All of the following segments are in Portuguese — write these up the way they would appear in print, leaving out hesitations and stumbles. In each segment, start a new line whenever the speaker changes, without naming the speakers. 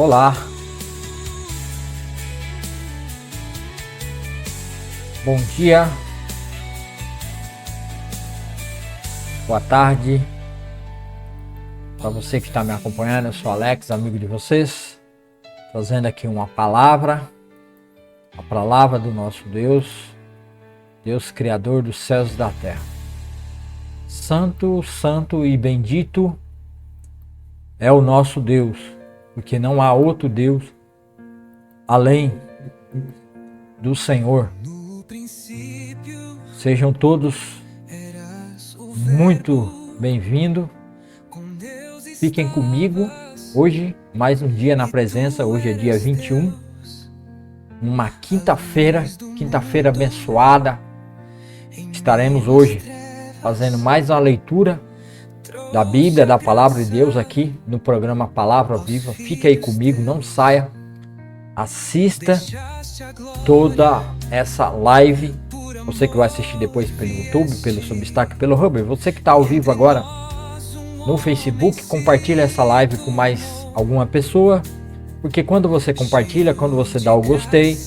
Olá, bom dia, boa tarde, para você que está me acompanhando. Eu sou Alex, amigo de vocês, trazendo aqui uma palavra, a palavra do nosso Deus, Deus Criador dos céus e da terra. Santo, santo e bendito é o nosso Deus, porque não há outro Deus além do Senhor. Sejam todos muito bem-vindos. Fiquem comigo hoje, mais um dia na presença. Hoje é dia 21, uma quinta-feira abençoada. Estaremos hoje fazendo mais uma leitura da Bíblia, da Palavra de Deus aqui no programa Palavra Viva. Fica aí comigo, não saia, assista toda essa live. Você que vai assistir depois pelo YouTube, pelo Substack, pelo Hubble, você que está ao vivo agora no Facebook, compartilha essa live com mais alguma pessoa, porque quando você compartilha, quando você dá o gostei,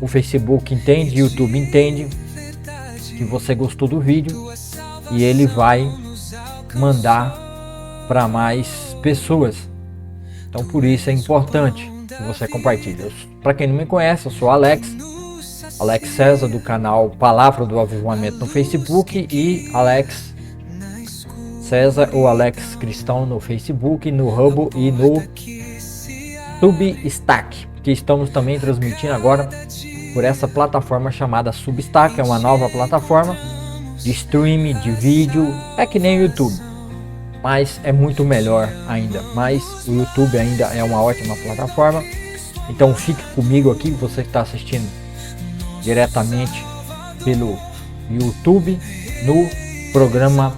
o Facebook entende, o YouTube entende que você gostou do vídeo e ele vai mandar para mais pessoas. Então por isso é importante que você compartilhe. Para quem não me conhece, eu sou Alex César, do canal Palavra do Avivamento no Facebook, e Alex César ou Alex Cristão no Facebook, no Hubble e no Substack, que estamos também transmitindo agora por essa plataforma chamada Substack. É uma nova plataforma de streaming de vídeo, é que nem o YouTube, mas é muito melhor ainda. Mas o YouTube ainda é uma ótima plataforma. Então fique comigo aqui, você que está assistindo diretamente pelo YouTube, no programa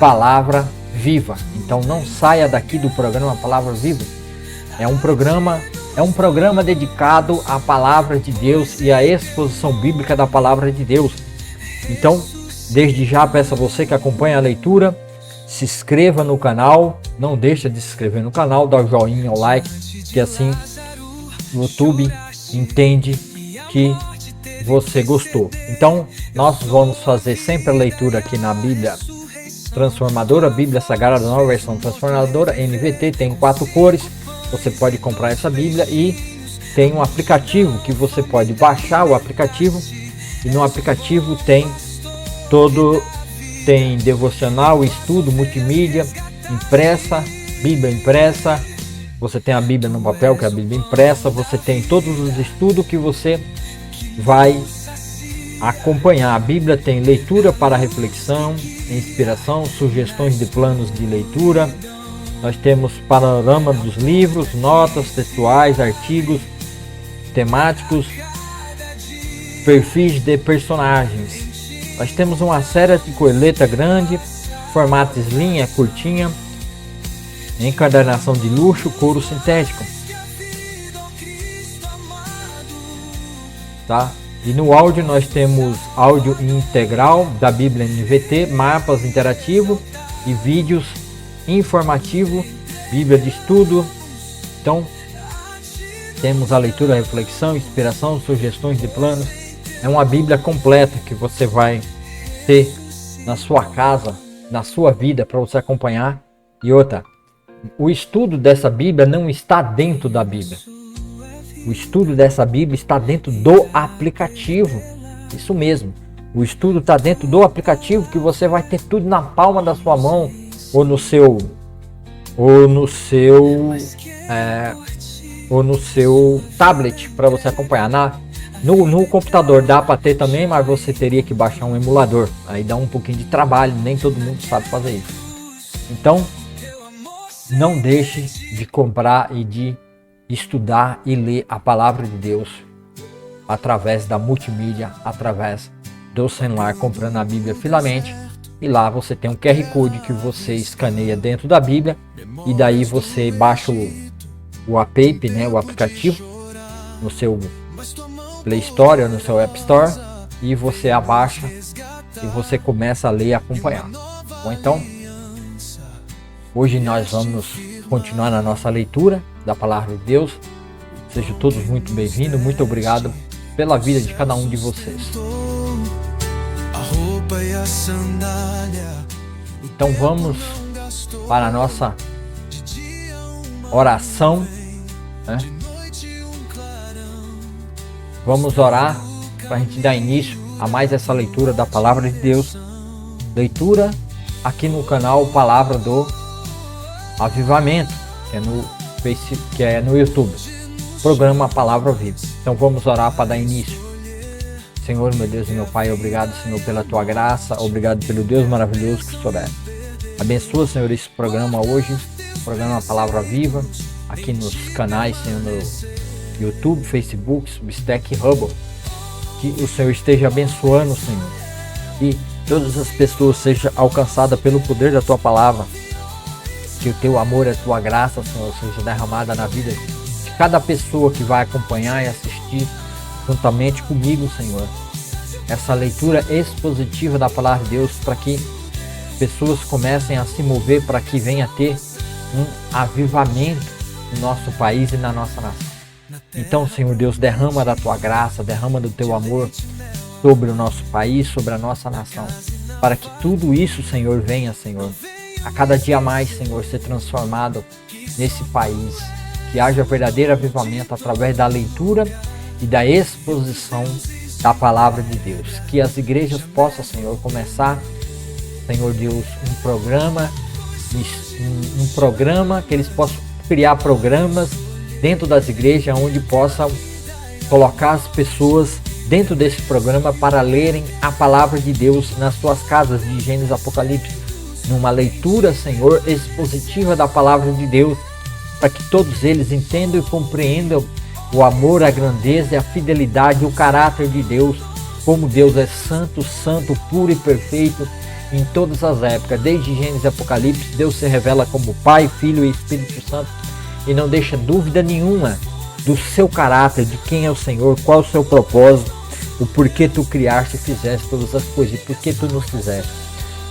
Palavra Viva. Então não saia daqui do programa Palavra Viva. É um programa dedicado à palavra de Deus e à exposição bíblica da palavra de Deus. Então, desde já peço a você que acompanha a leitura, se inscreva no canal, não deixa de se inscrever no canal, dá o joinha, o like, que assim o YouTube entende que você gostou. Então, nós vamos fazer sempre a leitura aqui na Bíblia Transformadora, Bíblia Sagrada, nova versão transformadora, NVT, tem 4 cores. Você pode comprar essa Bíblia e tem um aplicativo que você pode baixar o aplicativo, e no aplicativo tem devocional, estudo, multimídia, impressa, Bíblia impressa. Você tem a Bíblia no papel, que é a Bíblia impressa. Você tem todos os estudos que você vai acompanhar. A Bíblia tem leitura para reflexão, inspiração, sugestões de planos de leitura. Nós temos panorama dos livros, notas textuais, artigos temáticos, perfis de personagens. Nós temos uma série de coleta grande, formato slim, curtinha, encadernação de luxo, couro sintético. Tá? E no áudio nós temos áudio integral da Bíblia NVT, mapas interativos e vídeos informativo, Bíblia de estudo. Então temos a leitura, a reflexão, inspiração, sugestões de planos. É uma Bíblia completa que você vai ter na sua casa, na sua vida, para você acompanhar. E outra, o estudo dessa Bíblia não está dentro da Bíblia. O estudo dessa Bíblia está dentro do aplicativo. Isso mesmo. O estudo está dentro do aplicativo, que você vai ter tudo na palma da sua mão, ou no seu tablet, para você acompanhar. No computador dá para ter também, mas você teria que baixar um emulador. Aí dá um pouquinho de trabalho, nem todo mundo sabe fazer isso. Então, não deixe de comprar e de estudar e ler a palavra de Deus através da multimídia, através do celular, comprando a Bíblia Filamente. E lá você tem um QR Code que você escaneia dentro da Bíblia, e daí você baixa o app, né, o aplicativo, no seu Play Store ou no seu App Store, e você abaixa e você começa a ler e acompanhar. Bom, então, hoje nós vamos continuar na nossa leitura da Palavra de Deus. Sejam todos muito bem-vindos. Muito obrigado pela vida de cada um de vocês. Então vamos para a nossa oração, né? Vamos orar para a gente dar início a mais essa leitura da Palavra de Deus. Leitura aqui no canal Palavra do Avivamento, que é no YouTube. Programa Palavra Viva. Então vamos orar para dar início. Senhor, meu Deus e meu Pai, obrigado, Senhor, pela Tua graça. Obrigado pelo Deus maravilhoso que o Senhor é. Abençoa, Senhor, esse programa hoje. Programa Palavra Viva. Aqui nos canais, Senhor, no YouTube, Facebook, Substack e Hubble. Que o Senhor esteja abençoando, Senhor. Que todas as pessoas sejam alcançadas pelo poder da Tua Palavra. Que o Teu amor e a Tua graça, Senhor, seja derramada na vida de cada pessoa que vai acompanhar e assistir juntamente comigo, Senhor, essa leitura expositiva da Palavra de Deus, para que pessoas comecem a se mover, para que venha ter um avivamento no nosso país e na nossa nação. Então, Senhor Deus, derrama da Tua graça, derrama do Teu amor sobre o nosso país, sobre a nossa nação, para que tudo isso, Senhor, venha, Senhor, a cada dia mais, Senhor, ser transformado nesse país, que haja verdadeiro avivamento através da leitura e da exposição da Palavra de Deus. Que as igrejas possam, Senhor, começar, Senhor Deus, um programa, que eles possam criar programas dentro das igrejas, onde possam colocar as pessoas dentro desse programa para lerem a Palavra de Deus nas suas casas, de Gênesis Apocalipse, numa leitura, Senhor, expositiva da Palavra de Deus, para que todos eles entendam e compreendam o amor, a grandeza, a fidelidade, o caráter de Deus, como Deus é santo, santo, puro e perfeito em todas as épocas. Desde Gênesis e Apocalipse, Deus se revela como Pai, Filho e Espírito Santo e não deixa dúvida nenhuma do seu caráter, de quem é o Senhor, qual é o seu propósito, o porquê tu criaste e fizeste todas as coisas, e porquê tu nos fizeste.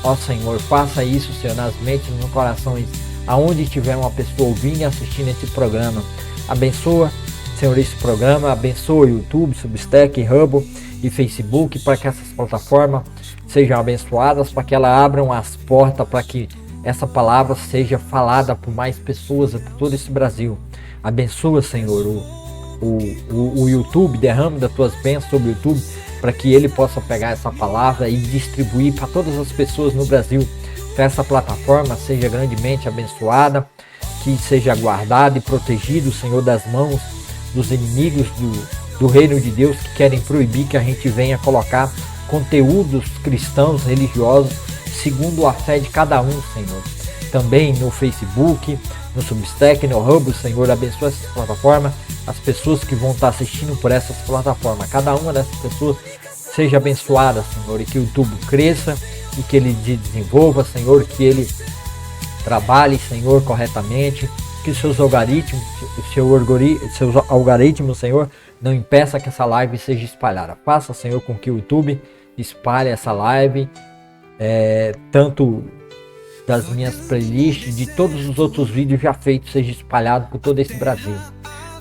Ó Senhor, faça isso, Senhor, nas mentes e nos corações, aonde tiver uma pessoa ouvindo e assistindo esse programa. Abençoa, Senhor, esse programa, abençoa o YouTube, Substack, Hubble e Facebook, para que essas plataformas sejam abençoadas, para que elas abram as portas, para que essa palavra seja falada por mais pessoas, por todo esse Brasil. Abençoa, Senhor, o YouTube, derrama das tuas bênçãos sobre o YouTube, para que ele possa pegar essa palavra e distribuir para todas as pessoas no Brasil. Que essa plataforma seja grandemente abençoada, que seja guardada e protegido, Senhor, das mãos dos inimigos do reino de Deus, que querem proibir que a gente venha colocar conteúdos cristãos, religiosos, segundo a fé de cada um, Senhor. Também no Facebook, no Substack, no Hubble, Senhor, abençoa essas plataformas, as pessoas que vão estar assistindo por essas plataformas. Cada uma dessas pessoas seja abençoada, Senhor, e que o YouTube cresça e que ele desenvolva, Senhor, que ele trabalhe, Senhor, corretamente, que seus algoritmos, Senhor, não impeça que essa live seja espalhada. Faça, Senhor, com que o YouTube espalhe essa live, tanto das minhas playlists, de todos os outros vídeos já feitos, seja espalhado por todo esse Brasil,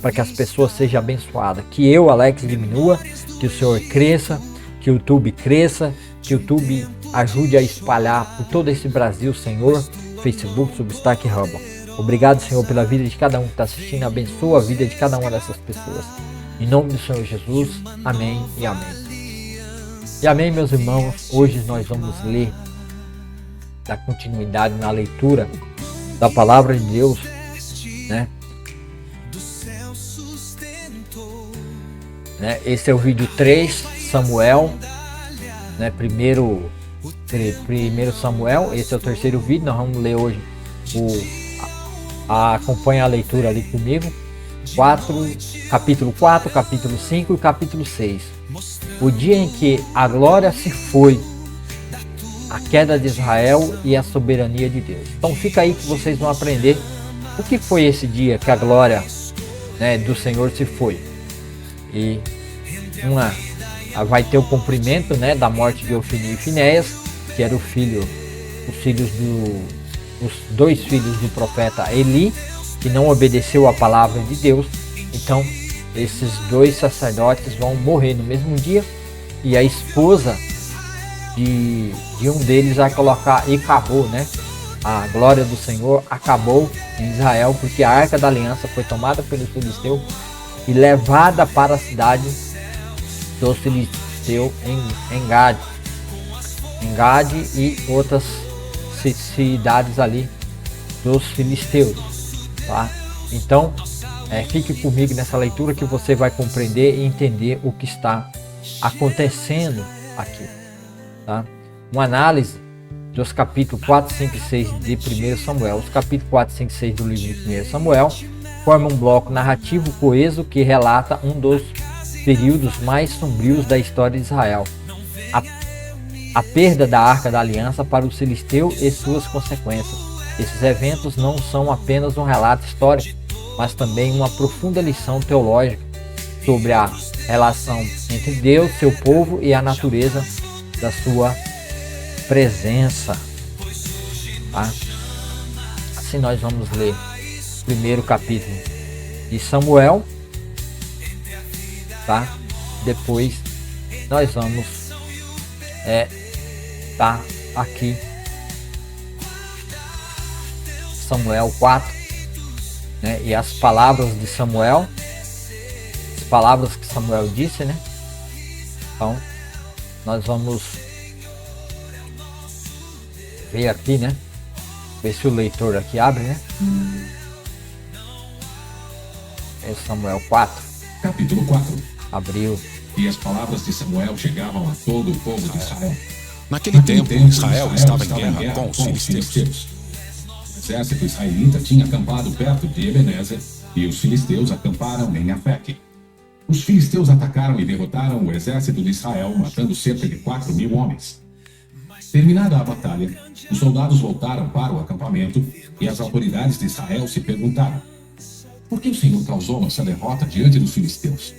para que as pessoas sejam abençoadas. Que eu, Alex, diminua, que o Senhor cresça, que o YouTube cresça, que o YouTube ajude a espalhar por todo esse Brasil, Senhor, Facebook, Substack e Hubble. Obrigado, Senhor, pela vida de cada um que está assistindo. Abençoa a vida de cada uma dessas pessoas. Em nome do Senhor Jesus, amém e amém. E amém, meus irmãos. Hoje nós vamos ler, dar continuidade na leitura da Palavra de Deus, né? Esse é o vídeo 3, Samuel, né? Primeiro Samuel. Esse é o terceiro vídeo. Nós vamos ler hoje acompanha a leitura ali comigo. Capítulo 4, capítulo 5 e capítulo 6. O dia em que a glória se foi, a queda de Israel e a soberania de Deus. Então fica aí que vocês vão aprender o que foi esse dia que a glória, né, do Senhor se foi. E vai ter o cumprimento, né, da morte de Ofni e Finéias, que era os dois filhos do profeta Eli, que não obedeceu à palavra de Deus. Então esses 2 sacerdotes vão morrer no mesmo dia, e a esposa de um deles vai colocar, e acabou, né? A glória do Senhor acabou em Israel, porque a Arca da Aliança foi tomada pelos filisteus e levada para a cidade dos filisteus em Gade e outras cidades ali dos filisteus, tá? Então fique comigo nessa leitura que você vai compreender e entender o que está acontecendo aqui, tá? Uma análise dos capítulos 4, 5 e 6 de 1 Samuel. Os capítulos 4, 5 e 6 do livro de 1 Samuel formam um bloco narrativo coeso que relata um dos períodos mais sombrios da história de Israel: a perda da Arca da Aliança para os filisteus e suas consequências. Esses eventos não são apenas um relato histórico, mas também uma profunda lição teológica sobre a relação entre Deus, seu povo e a natureza da sua presença, tá? Assim nós vamos ler o primeiro capítulo de Samuel, tá? Depois nós vamos tá aqui Samuel 4, né? E as palavras de Samuel, as palavras que Samuel disse, né? Então nós vamos ver aqui, né? Ver se o leitor aqui abre, né? É Samuel 4.
Capítulo 4.
Abriu.
E as palavras de Samuel chegavam a todo o povo de Israel.
Naquele tempo, Israel estava em guerra com os filisteus.
O exército israelita tinha acampado perto de Ebenezer e os filisteus acamparam em Afeque. Os filisteus atacaram e derrotaram o exército de Israel, matando cerca de 4.000 homens. Terminada a batalha, os soldados voltaram para o acampamento e as autoridades de Israel se perguntaram: por que o Senhor causou essa derrota diante dos filisteus?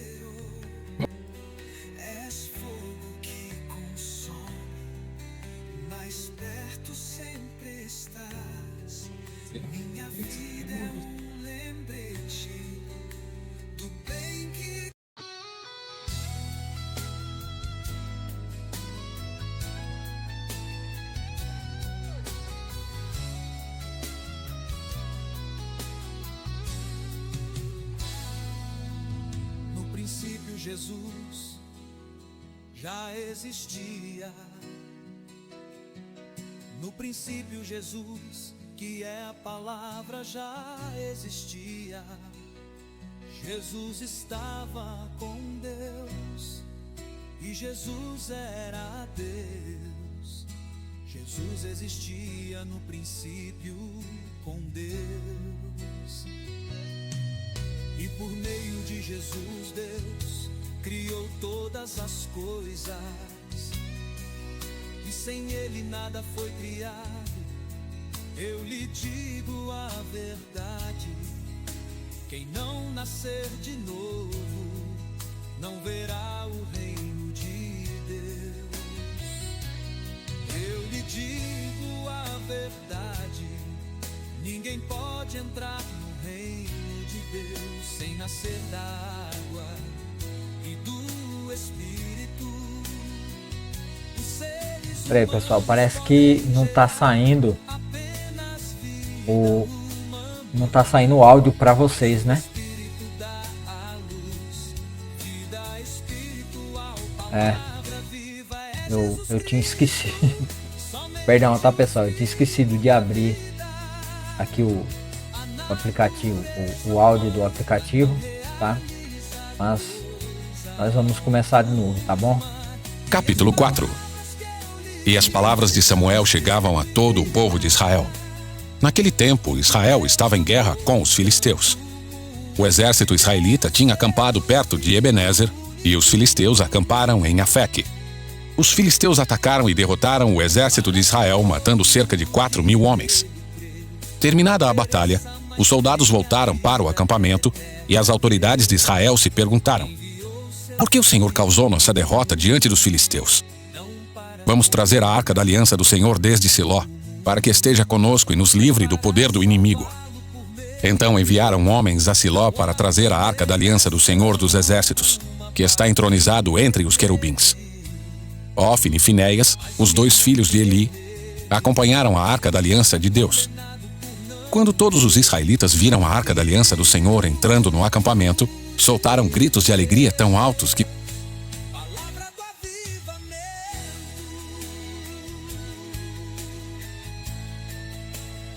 Jesus já existia. No princípio, Jesus, que é a palavra, já existia. Jesus estava com Deus e Jesus era Deus. Jesus existia no princípio com Deus. E por meio de Jesus, Deus criou todas as coisas, e sem Ele nada foi criado. Eu lhe digo a verdade: quem não nascer de novo não verá o reino de Deus. Eu lhe digo a verdade: ninguém pode entrar no reino de Deus sem nascer da água e do Espírito.
Peraí, pessoal, parece que não tá saindo o áudio para vocês, né? Eu tinha esquecido. Perdão, tá, pessoal? Eu tinha esquecido de abrir aqui o aplicativo, o áudio do aplicativo, tá? Mas nós vamos começar de novo, tá bom?
Capítulo 4. E as palavras de Samuel chegavam a todo o povo de Israel. Naquele tempo, Israel estava em guerra com os filisteus. O exército israelita tinha acampado perto de Ebenezer e os filisteus acamparam em Afeque. Os filisteus atacaram e derrotaram o exército de Israel, matando cerca de 4.000 homens. Terminada a batalha, os soldados voltaram para o acampamento e as autoridades de Israel se perguntaram: por que o Senhor causou nossa derrota diante dos filisteus? Vamos trazer a arca da aliança do Senhor desde Siló, para que esteja conosco e nos livre do poder do inimigo. Então enviaram homens a Siló para trazer a arca da aliança do Senhor dos Exércitos, que está entronizado entre os querubins. Ofni e Finéias, os 2 filhos de Eli, acompanharam a arca da aliança de Deus. Quando todos os israelitas viram a arca da aliança do Senhor entrando no acampamento, soltaram gritos de alegria tão altos que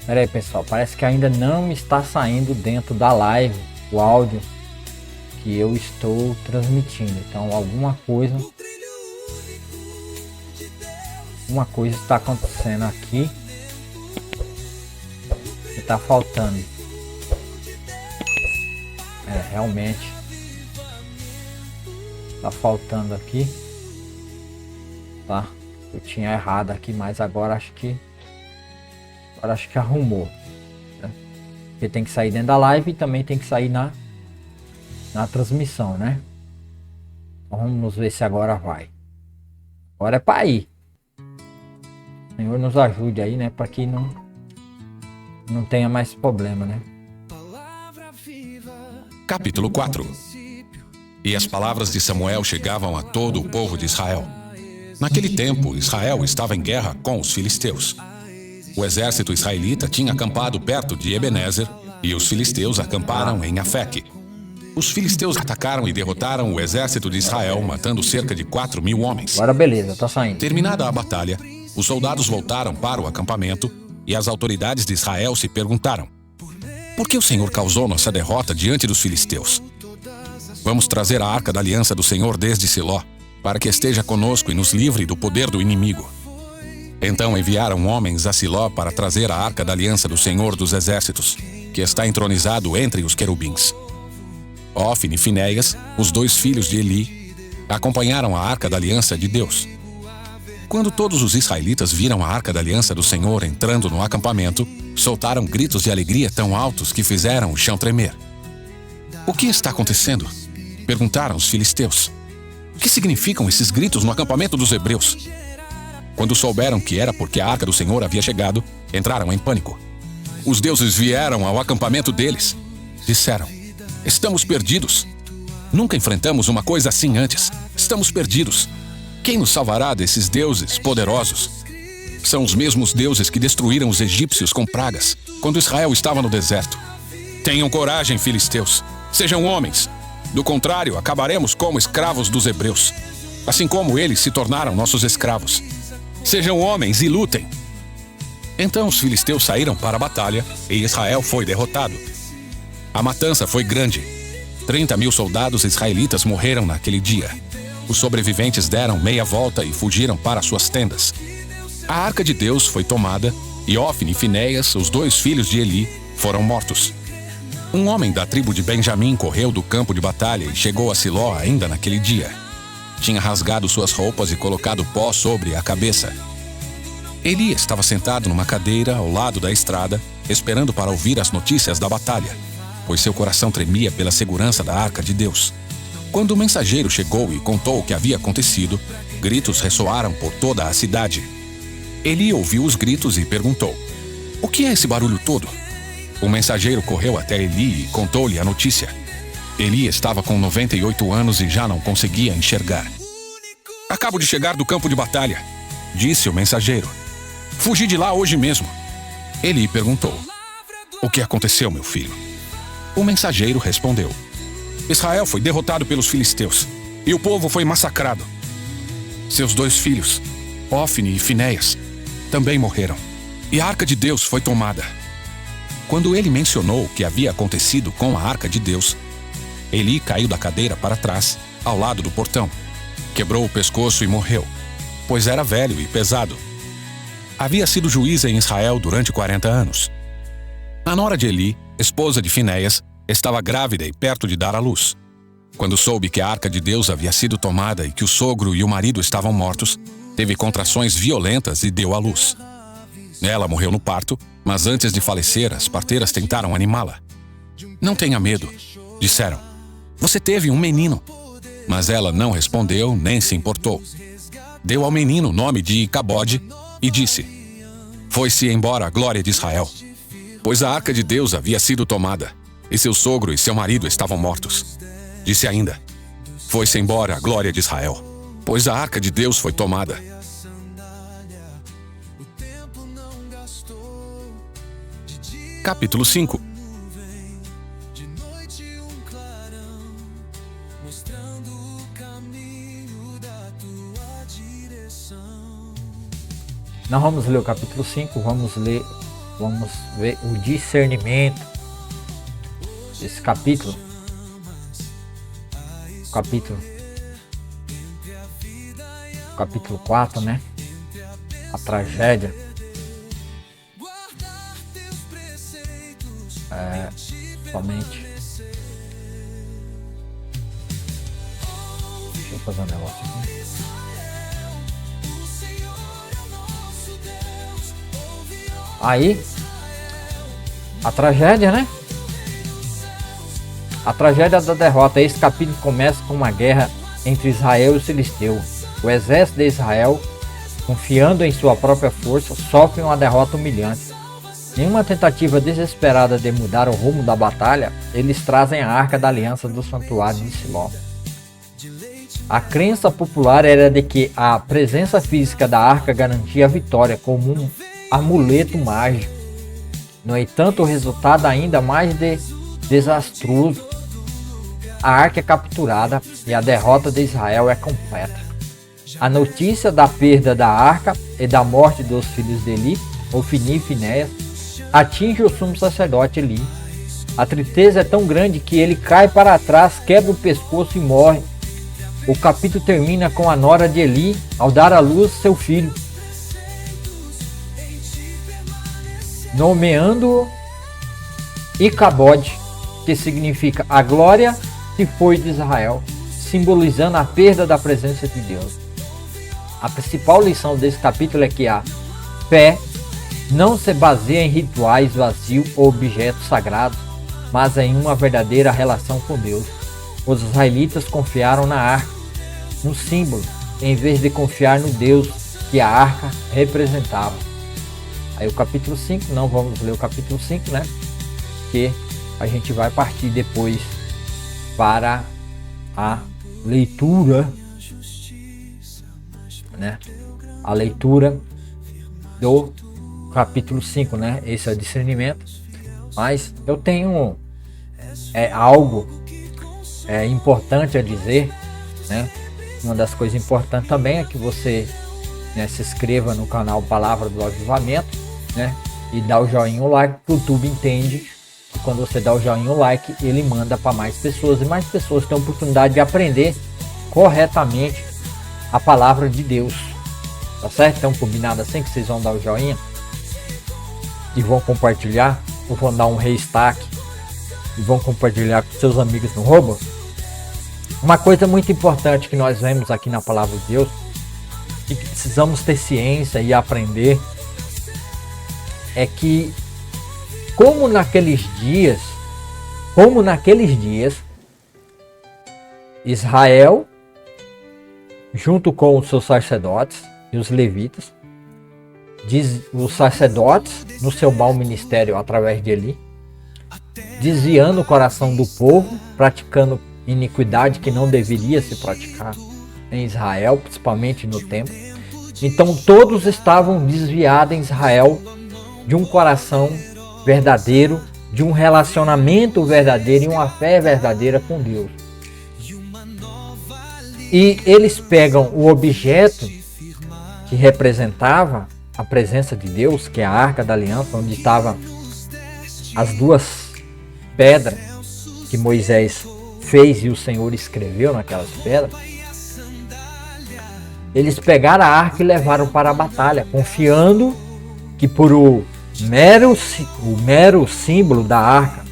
Pera aí, pessoal, parece que ainda não está saindo dentro da live o áudio que eu estou transmitindo. Então alguma coisa está acontecendo aqui que está faltando. Realmente está faltando aqui, tá? Eu tinha errado aqui, mas agora acho que arrumou, né? Porque tem que sair dentro da live e também tem que sair na transmissão, né? Então vamos ver se agora vai. Agora é para ir. O Senhor nos ajude aí, né? Para que não tenha mais problema, né?
Capítulo 4. E as palavras de Samuel chegavam a todo o povo de Israel. Naquele tempo, Israel estava em guerra com os filisteus. O exército israelita tinha acampado perto de Ebenezer e os filisteus acamparam em Afeque. Os filisteus atacaram e derrotaram o exército de Israel, matando cerca de 4.000 homens.
Agora beleza, tá saindo.
Terminada a batalha, os soldados voltaram para o acampamento e as autoridades de Israel se perguntaram: por que o Senhor causou nossa derrota diante dos filisteus? Vamos trazer a arca da aliança do Senhor desde Siló, para que esteja conosco e nos livre do poder do inimigo. Então enviaram homens a Siló para trazer a arca da aliança do Senhor dos Exércitos, que está entronizado entre os querubins. Ofni e Finéias, os 2 filhos de Eli, acompanharam a arca da aliança de Deus. Quando todos os israelitas viram a arca da aliança do Senhor entrando no acampamento, soltaram gritos de alegria tão altos que fizeram o chão tremer. O que está acontecendo? Perguntaram os filisteus. O que significam esses gritos no acampamento dos hebreus? Quando souberam que era porque a arca do Senhor havia chegado, entraram em pânico. Os deuses vieram ao acampamento deles. Disseram: estamos perdidos. Nunca enfrentamos uma coisa assim antes. Estamos perdidos. Quem nos salvará desses deuses poderosos? São os mesmos deuses que destruíram os egípcios com pragas, quando Israel estava no deserto. Tenham coragem, filisteus. Sejam homens. Do contrário, acabaremos como escravos dos hebreus, assim como eles se tornaram nossos escravos. Sejam homens e lutem. Então os filisteus saíram para a batalha e Israel foi derrotado. A matança foi grande. 30.000 soldados israelitas morreram naquele dia. Os sobreviventes deram meia volta e fugiram para suas tendas. A arca de Deus foi tomada e Ofni e Finéias, os 2 filhos de Eli, foram mortos. Um homem da tribo de Benjamim correu do campo de batalha e chegou a Siló ainda naquele dia. Tinha rasgado suas roupas e colocado pó sobre a cabeça. Eli estava sentado numa cadeira ao lado da estrada, esperando para ouvir as notícias da batalha, pois seu coração tremia pela segurança da arca de Deus. Quando o mensageiro chegou e contou o que havia acontecido, gritos ressoaram por toda a cidade. Eli ouviu os gritos e perguntou: o que é esse barulho todo? O mensageiro correu até Eli e contou-lhe a notícia. Eli estava com 98 anos e já não conseguia enxergar. Acabo de chegar do campo de batalha, disse o mensageiro. Fugi de lá hoje mesmo. Eli perguntou: o que aconteceu, meu filho? O mensageiro respondeu: Israel foi derrotado pelos filisteus e o povo foi massacrado. Seus 2 filhos, Ofni e Finéias, também morreram, e a arca de Deus foi tomada. Quando ele mencionou o que havia acontecido com a arca de Deus, Eli caiu da cadeira para trás, ao lado do portão. Quebrou o pescoço e morreu, pois era velho e pesado. Havia sido juíza em Israel durante 40 anos. A nora de Eli, esposa de Finéias, estava grávida e perto de dar à luz. Quando soube que a arca de Deus havia sido tomada e que o sogro e o marido estavam mortos, teve contrações violentas e deu à luz. Ela morreu no parto, mas antes de falecer, as parteiras tentaram animá-la. Não tenha medo, disseram. Você teve um menino. Mas ela não respondeu nem se importou. Deu ao menino o nome de Icabode e disse: Foi-se embora a glória de Israel. pois a arca de Deus havia sido tomada, e seu sogro e seu marido estavam mortos. Disse ainda: foi-se embora a glória de Israel, pois a arca de Deus foi tomada. Capítulo 5.
Nós vamos ler o capítulo 5, vamos ver o discernimento desse capítulo. Capítulo 4, né? A tragédia. Somente. Deixa eu fazer um negócio aqui. Aí, a tragédia, né? A tragédia da derrota. Esse capítulo começa com uma guerra entre Israel e os filisteus. O exército de Israel, confiando em sua própria força, sofre uma derrota humilhante. Em uma tentativa desesperada de mudar o rumo da batalha, eles trazem a arca da aliança do santuário de Siló. A crença popular era de que a presença física da arca garantia a vitória como um amuleto mágico. No entanto, o resultado ainda mais desastroso. A arca é capturada e a derrota de Israel é completa. A notícia da perda da arca e da morte dos filhos de Eli, Ofni e Finéias, atinge o sumo sacerdote Eli. A tristeza é tão grande que ele cai para trás, quebra o pescoço e morre. O capítulo termina com a nora de Eli ao dar à luz seu filho, nomeando-o Icabode, que significa a glória se foi de Israel, simbolizando a perda da presença de Deus. A principal lição desse capítulo é que a fé não se baseia em rituais vazios ou objetos sagrados, mas em uma verdadeira relação com Deus. Os israelitas confiaram na arca, um símbolo, em vez de confiar no Deus que a arca representava. Aí o capítulo 5, não vamos ler o capítulo 5, né? Que a gente vai partir depois para a leitura, né? A leitura do capítulo 5, né? Esse é o discernimento. Mas eu tenho algo importante a dizer, né? Uma das coisas importantes também é que você, né, se inscreva no canal Palavra do Avivamento, né? E dá o joinha, o like, que o YouTube entende que quando você dá o joinha, o like, ele manda para mais pessoas e mais pessoas têm a oportunidade de aprender corretamente a palavra de Deus. Tá certo? Então, combinado assim, que vocês vão dar o joinha e vão compartilhar, ou vão dar um restaque e vão compartilhar com seus amigos no Robo. Uma coisa muito importante que nós vemos aqui na palavra de Deus e que precisamos ter ciência e aprender é que como naqueles dias Israel, junto com os seus sacerdotes e os levitas, os sacerdotes no seu mau ministério através de Eli, desviando o coração do povo, praticando iniquidade que não deveria se praticar em Israel, principalmente no templo. Então todos estavam desviados em Israel de um coração verdadeiro, de um relacionamento verdadeiro e uma fé verdadeira com Deus. E eles pegam o objeto que representava a presença de Deus, que é a Arca da Aliança, onde estavam as duas pedras que Moisés fez e o Senhor escreveu naquelas pedras. Eles pegaram a arca e levaram para a batalha, confiando que por o mero símbolo da arca,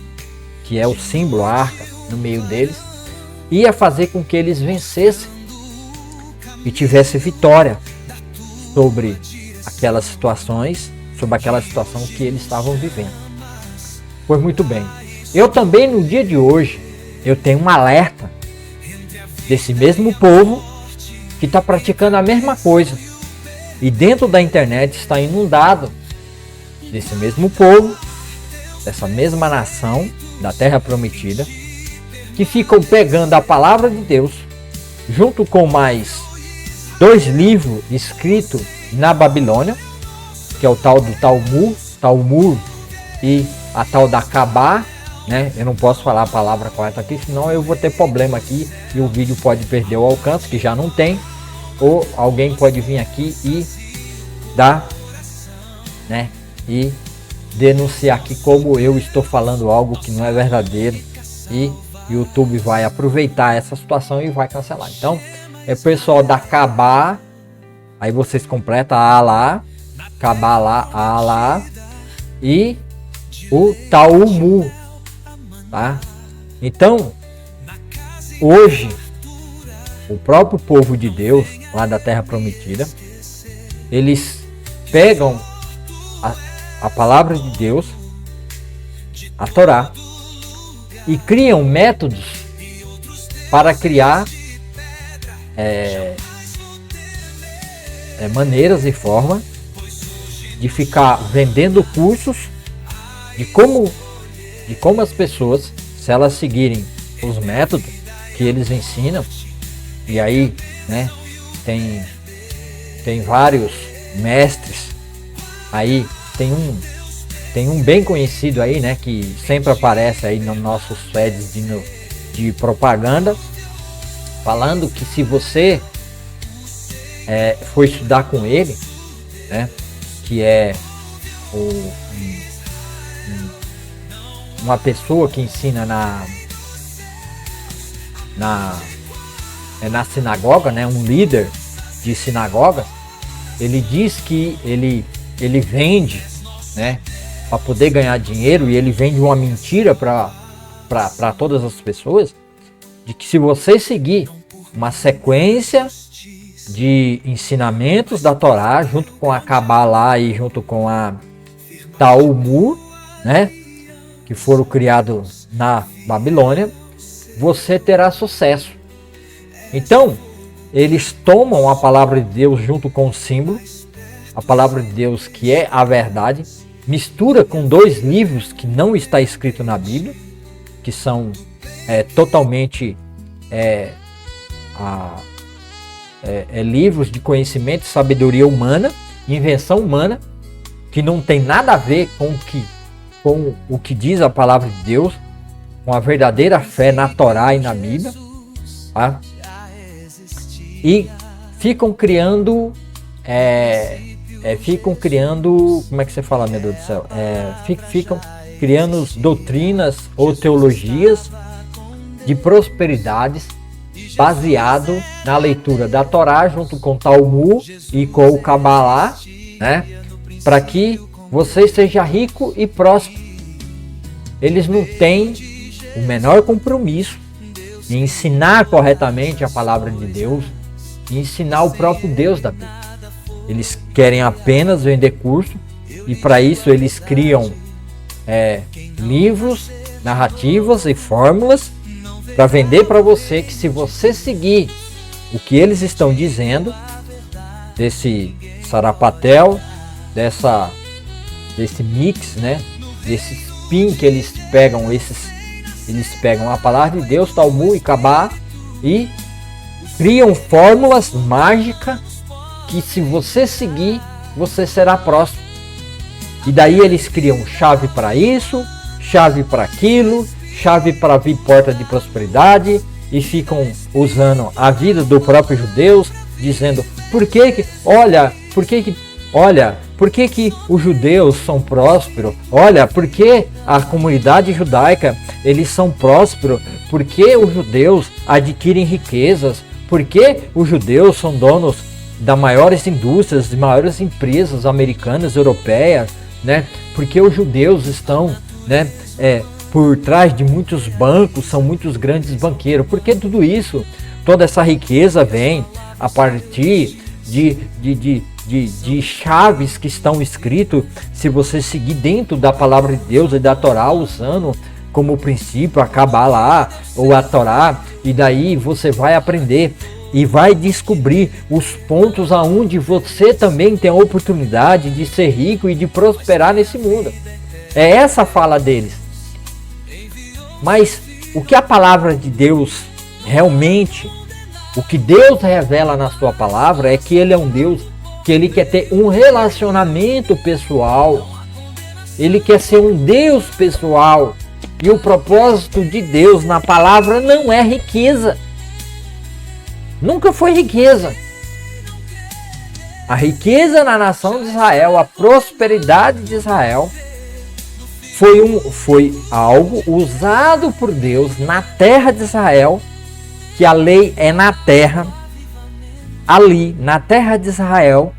que é o símbolo, a arca no meio deles, ia fazer com que eles vencessem e tivessem vitória sobre aquelas situações, sobre aquela situação que eles estavam vivendo. Pois muito bem, eu também no dia de hoje, eu tenho um alerta desse mesmo povo que está praticando a mesma coisa. E dentro da internet está inundado desse mesmo povo dessa mesma nação da Terra Prometida, que ficam pegando a palavra de Deus junto com mais 2 livros escritos na Babilônia, que é o tal do Talmud e a tal da Cabá, né? Eu não posso falar a palavra correta aqui, senão eu vou ter problema aqui e o vídeo pode perder o alcance, que já não tem, ou alguém pode vir aqui e dar, né? E denunciar aqui como eu estou falando algo que não é verdadeiro, e o YouTube vai aproveitar essa situação e vai cancelar. Então, é pessoal da Cabá, aí vocês completam a lá, Cabá lá, a lá, e o Talmud, tá? Então, hoje, o próprio povo de Deus, lá da Terra Prometida, eles pegam a palavra de Deus, a Torá, e criam métodos para criar maneiras e formas de ficar vendendo cursos de como as pessoas, se elas seguirem os métodos que eles ensinam, e aí, né, tem vários mestres aí, tem um bem conhecido aí, né, que sempre aparece aí nos nossos feeds de propaganda, falando que se você for estudar com ele, né, que é uma pessoa que ensina na sinagoga, né, um líder de sinagoga, ele diz que ele vende, né, para poder ganhar dinheiro, e ele vende uma mentira para todas as pessoas, de que se você seguir uma sequência de ensinamentos da Torá, junto com a Kabbalah e junto com a Talmud, né, que foram criados na Babilônia, você terá sucesso. Então, eles tomam a palavra de Deus junto com o símbolo, a palavra de Deus que é a verdade, mistura com 2 livros que não está escrito na Bíblia, que são totalmente livros de conhecimento e sabedoria humana, invenção humana, que não tem nada a ver com o que diz a palavra de Deus, com a verdadeira fé na Torá e na Bíblia, tá? E ficam criando, como é que você fala, meu Deus do céu? Ficam criando doutrinas ou teologias de prosperidades baseado na leitura da Torá junto com o Talmud e com o Kabbalah, né? Para que você seja rico e próspero. Eles não têm o menor compromisso em ensinar corretamente a palavra de Deus, e ensinar o próprio Deus da Bíblia. Eles querem apenas vender curso, e para isso eles criam livros, narrativas e fórmulas para vender para você, que se você seguir o que eles estão dizendo, desse sarapatel, desse mix, né, desse spin que eles pegam a palavra de Deus, Talmud e Kabá, e criam fórmulas mágicas que, se você seguir, você será próspero. E daí eles criam chave para isso, chave para aquilo, chave para abrir porta de prosperidade, e ficam usando a vida do próprio judeu, dizendo por que os judeus são prósperos? Olha, por que a comunidade judaica eles são prósperos? Por que os judeus adquirem riquezas? Por que os judeus são donos das maiores indústrias, das maiores empresas americanas, europeias, né? Por que os judeus estão, né, por trás de muitos bancos, são muitos grandes banqueiros? Porque tudo isso, toda essa riqueza vem a partir de chaves que estão escritos, se você seguir dentro da palavra de Deus e da Torá, usando como princípio a Kabbalah ou a Torá, e daí você vai aprender e vai descobrir os pontos aonde você também tem a oportunidade de ser rico e de prosperar nesse mundo. É essa a fala deles. Mas o que a palavra de Deus realmente, o que Deus revela na sua palavra é que Ele é um Deus que Ele quer ter um relacionamento pessoal. Ele quer ser um Deus pessoal. E o propósito de Deus na palavra não é riqueza. Nunca foi riqueza. A riqueza na nação de Israel, a prosperidade de Israel, foi algo usado por Deus na terra de Israel, que a lei é na terra. Ali, na terra de Israel,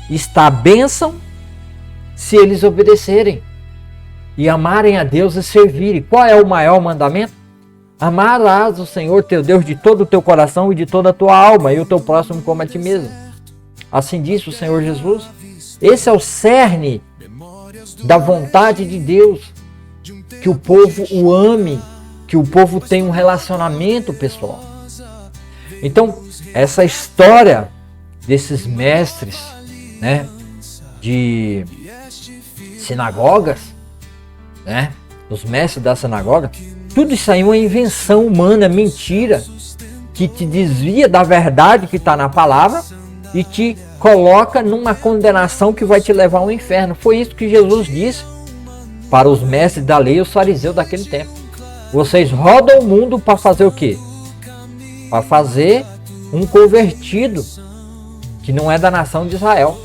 está a bênção se eles obedecerem e amarem a Deus e servirem. Qual é o maior mandamento? Amarás o Senhor teu Deus de todo o teu coração e de toda a tua alma, e o teu próximo como a ti mesmo. Assim disse o Senhor Jesus. Esse é o cerne da vontade de Deus, que o povo o ame, que o povo tenha um relacionamento pessoal. Então, essa história desses mestres, né, de sinagogas, né, os mestres da sinagoga, tudo isso aí é uma invenção humana, mentira, que te desvia da verdade que está na palavra e te coloca numa condenação que vai te levar ao inferno. Foi isso que Jesus disse para os mestres da lei e os fariseus daquele tempo. Vocês rodam o mundo para fazer o quê? Para fazer um convertido que não é da nação de Israel.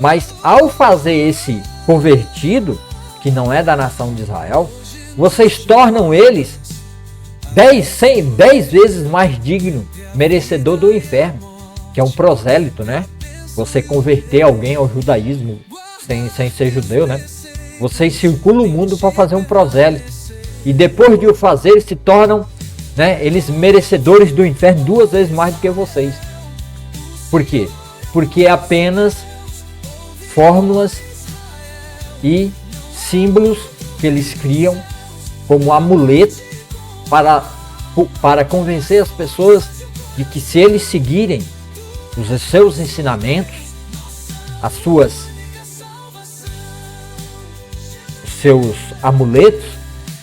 Mas ao fazer esse convertido que não é da nação de Israel, vocês tornam eles 10 vezes mais digno, merecedor do inferno, que é um prosélito, né? Você converter alguém ao judaísmo sem ser judeu, né? Vocês circulam o mundo para fazer um prosélito. E depois de o fazer, eles se tornam, né, eles merecedores do inferno 2 vezes mais do que vocês. Por quê? Porque é apenas fórmulas e símbolos que eles criam como amuleto para convencer as pessoas de que se eles seguirem os seus ensinamentos, os seus amuletos,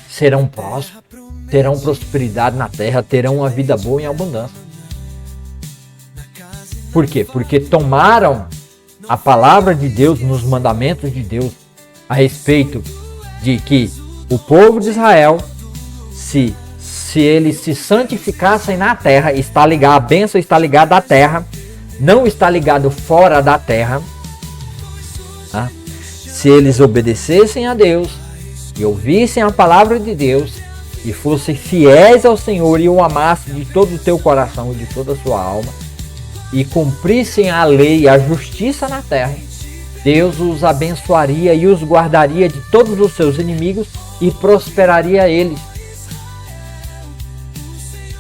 serão prósperos, terão prosperidade na terra, terão uma vida boa em abundância. Por quê? Porque tomaram a palavra de Deus nos mandamentos de Deus a respeito de que o povo de Israel, se eles se santificassem na terra, a bênção está ligada à terra, não está ligado fora da terra. Tá? Se eles obedecessem a Deus e ouvissem a palavra de Deus e fossem fiéis ao Senhor e o amassem de todo o teu coração e de toda a sua alma e cumprissem a lei e a justiça na terra, Deus os abençoaria e os guardaria de todos os seus inimigos e prosperaria eles.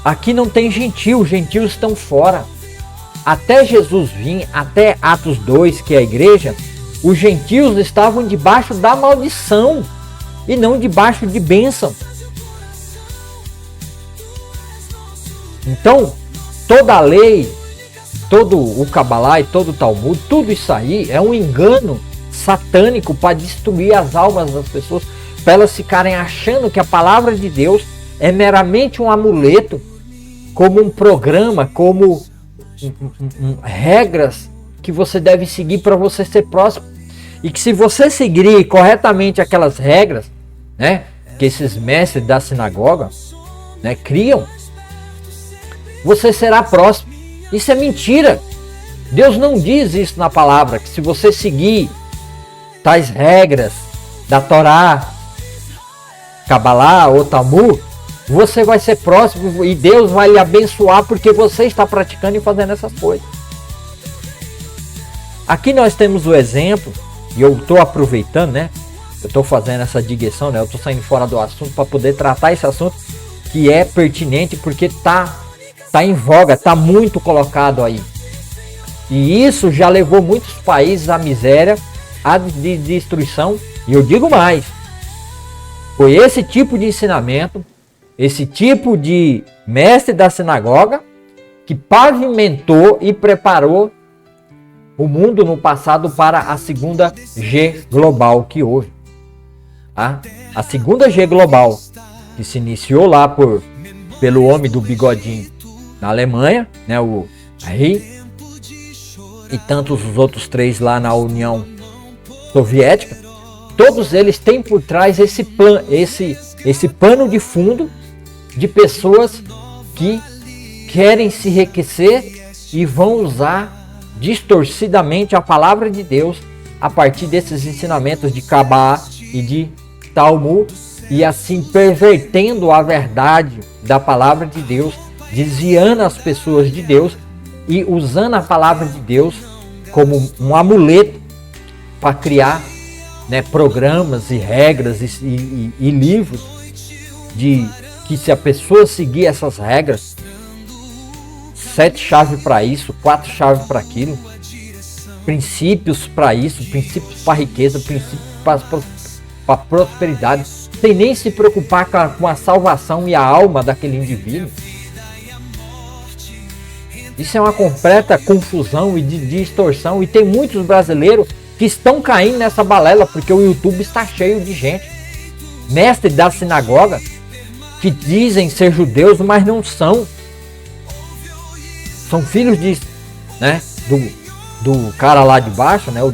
Aqui não tem gentio, os gentios estão fora. Até Jesus vir, até Atos 2, que é a igreja, os gentios estavam debaixo da maldição e não debaixo de bênção. Então, toda a lei, todo o Cabalá e todo o Talmud, tudo isso aí é um engano satânico para destruir as almas das pessoas, para elas ficarem achando que a palavra de Deus é meramente um amuleto, como um programa, como regras que você deve seguir para você ser próspero. E que se você seguir corretamente aquelas regras, né, que esses mestres da sinagoga, né, criam, você será próspero. Isso é mentira. Deus não diz isso na palavra, que se você seguir tais regras da Torá, Cabalá ou Talmud, você vai ser próspero e Deus vai lhe abençoar porque você está praticando e fazendo essas coisas. Aqui nós temos o exemplo, e eu estou aproveitando, né? Eu estou fazendo essa digressão, né? Eu estou saindo fora do assunto para poder tratar esse assunto que é pertinente porque tá em voga, tá muito colocado aí. E isso já levou muitos países à miséria, à destruição. E eu digo mais, foi esse tipo de ensinamento, esse tipo de mestre da sinagoga que pavimentou e preparou o mundo no passado para a segunda G global que houve. A segunda G global, que se iniciou lá pelo homem do bigodinho na Alemanha, né, o Ri, e tantos os outros 3 lá na União Soviética, todos eles têm por trás esse pano de fundo de pessoas que querem se enriquecer e vão usar distorcidamente a palavra de Deus a partir desses ensinamentos de Kabá e de Talmud, e assim pervertendo a verdade da palavra de Deus, desviando as pessoas de Deus e usando a palavra de Deus como um amuleto para criar, né, programas e regras e livros de que, se a pessoa seguir essas regras, 7 chaves para isso, 4 chaves para aquilo, princípios para isso, princípios para riqueza, princípios para prosperidade, sem nem se preocupar com a salvação e a alma daquele indivíduo. Isso é uma completa confusão e de distorção, e tem muitos brasileiros que estão caindo nessa balela, porque o YouTube está cheio de gente, mestre da sinagoga, que dizem ser judeus, mas não são. São filhos de, né, do cara lá de baixo, né, ou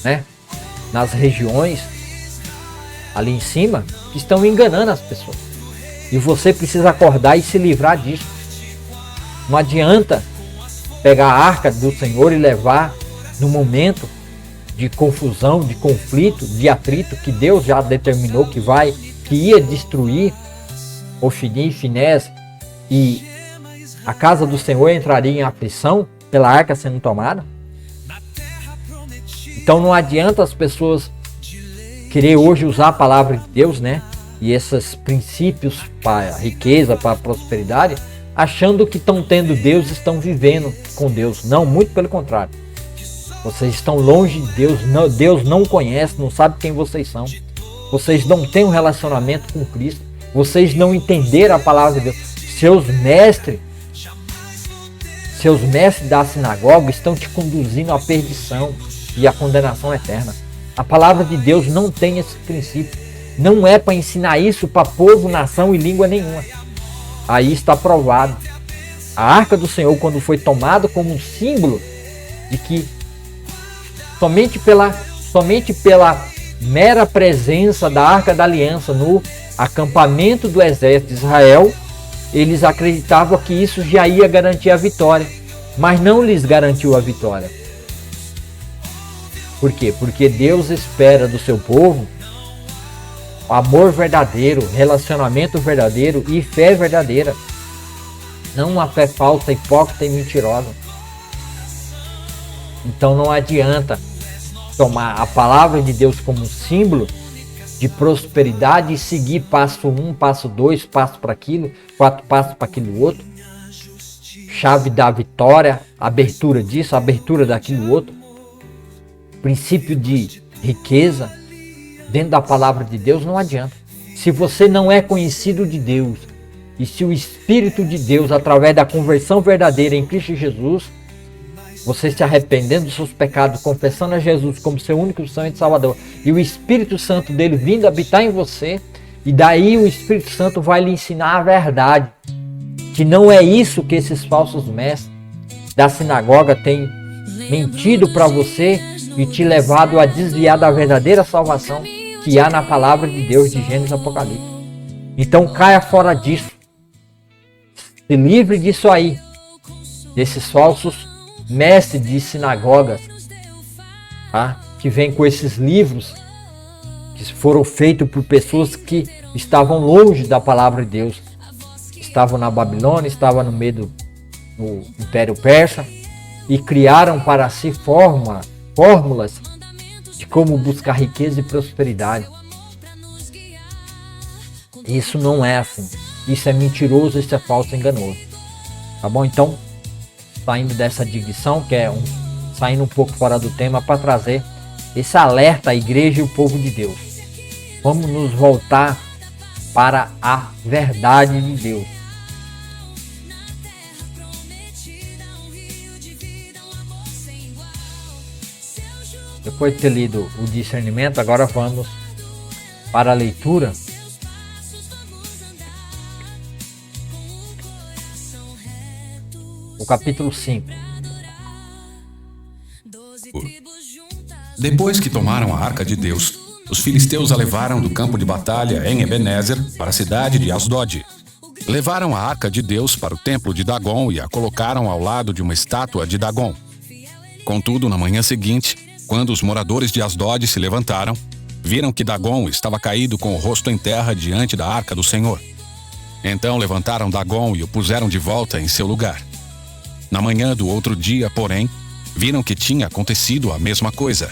né, nas regiões ali em cima, que estão enganando as pessoas. E você precisa acordar e se livrar disso. Não adianta pegar a arca do Senhor e levar no momento de confusão, de conflito, de atrito que Deus já determinou que ia destruir Ofni, Finés, e a casa do Senhor entraria em aflição pela arca sendo tomada. Então não adianta as pessoas querer hoje usar a palavra de Deus, né, e esses princípios para a riqueza, para a prosperidade, achando que estão tendo Deus, estão vivendo com Deus. Não, muito pelo contrário. Vocês estão longe de Deus, Deus não conhece, não sabe quem vocês são. Vocês não têm um relacionamento com Cristo. Vocês não entenderam a palavra de Deus. Seus mestres da sinagoga estão te conduzindo à perdição e à condenação eterna. A palavra de Deus não tem esse princípio. Não é para ensinar isso para povo, nação e língua nenhuma. Aí está provado. A arca do Senhor, quando foi tomada como um símbolo de que somente pela mera presença da Arca da Aliança no acampamento do exército de Israel, eles acreditavam que isso já ia garantir a vitória, mas não lhes garantiu a vitória. Por quê? Porque Deus espera do seu povo amor verdadeiro, relacionamento verdadeiro e fé verdadeira, não uma fé falsa, hipócrita e mentirosa. Então não adianta tomar a palavra de Deus como um símbolo de prosperidade e seguir passo 1, passo 2, passo para aquilo, 4 passos para aquilo outro, chave da vitória, abertura disso, abertura daquilo outro, princípio de riqueza dentro da palavra de Deus. Não adianta. Se você não é conhecido de Deus, e se o Espírito de Deus, através da conversão verdadeira em Cristo Jesus, você se arrependendo dos seus pecados, confessando a Jesus como seu único Senhor e Salvador, e o Espírito Santo dele vindo habitar em você, e daí o Espírito Santo vai lhe ensinar a verdade, que não é isso que esses falsos mestres da sinagoga têm mentido para você e te levado a desviar da verdadeira salvação que há na palavra de Deus de Gênesis e Apocalipse. Então caia fora disso, se livre disso aí, desses falsos mestres de sinagogas, tá? Que vem com esses livros que foram feitos por pessoas que estavam longe da palavra de Deus, estavam na Babilônia, estavam no meio do Império Persa e criaram para si fórmulas de como buscar riqueza e prosperidade. Isso não é assim. Isso é mentiroso, isso é falso, enganoso. Tá bom? Então, saindo dessa digreção, que é saindo um pouco fora do tema, para trazer esse alerta à igreja e o povo de Deus. Vamos nos voltar para a verdade de Deus. Depois de ter lido o discernimento, agora vamos para a leitura, o capítulo 5.
Depois que tomaram a arca de Deus, os filisteus a levaram do campo de batalha em Ebenezer para a cidade de Asdod. Levaram a arca de Deus para o templo de Dagom e a colocaram ao lado de uma estátua de Dagom. Contudo, na manhã seguinte, quando os moradores de Asdod se levantaram, viram que Dagom estava caído com o rosto em terra diante da arca do Senhor. Então levantaram Dagom e o puseram de volta em seu lugar. Na manhã do outro dia, porém, viram que tinha acontecido a mesma coisa.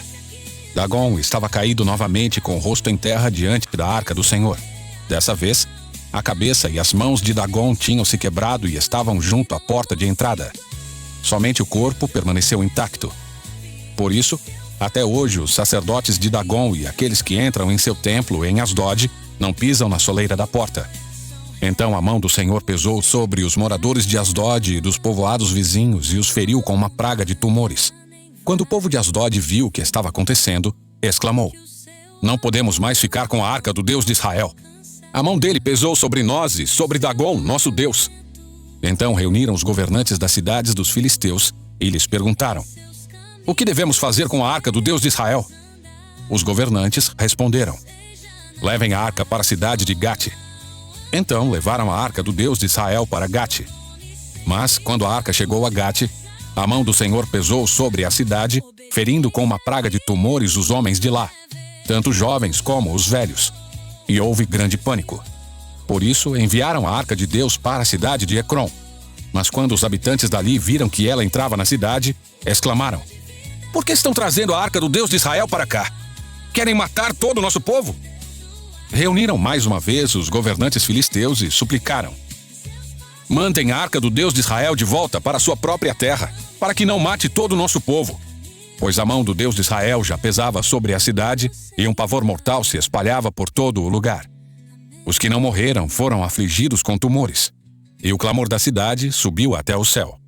Dagom estava caído novamente com o rosto em terra diante da arca do Senhor. Dessa vez, a cabeça e as mãos de Dagom tinham se quebrado e estavam junto à porta de entrada. Somente o corpo permaneceu intacto. Por isso, até hoje, os sacerdotes de Dagom e aqueles que entram em seu templo em Asdod não pisam na soleira da porta. Então a mão do Senhor pesou sobre os moradores de Asdod e dos povoados vizinhos e os feriu com uma praga de tumores. Quando o povo de Asdod viu o que estava acontecendo, exclamou: "Não podemos mais ficar com a arca do Deus de Israel. A mão dele pesou sobre nós e sobre Dagom, nosso Deus." Então reuniram os governantes das cidades dos filisteus e lhes perguntaram: "O que devemos fazer com a arca do Deus de Israel?" Os governantes responderam: "Levem a arca para a cidade de Gate." Então levaram a arca do Deus de Israel para Gate. Mas, quando a arca chegou a Gate, a mão do Senhor pesou sobre a cidade, ferindo com uma praga de tumores os homens de lá, tanto os jovens como os velhos. E houve grande pânico. Por isso, enviaram a arca de Deus para a cidade de Ecrom. Mas quando os habitantes dali viram que ela entrava na cidade, exclamaram: "Por que estão trazendo a arca do Deus de Israel para cá? Querem matar todo o nosso povo?" Reuniram mais uma vez os governantes filisteus e suplicaram: "Mandem a arca do Deus de Israel de volta para sua própria terra, para que não mate todo o nosso povo." Pois a mão do Deus de Israel já pesava sobre a cidade e um pavor mortal se espalhava por todo o lugar. Os que não morreram foram afligidos com tumores, e o clamor da cidade subiu até o céu.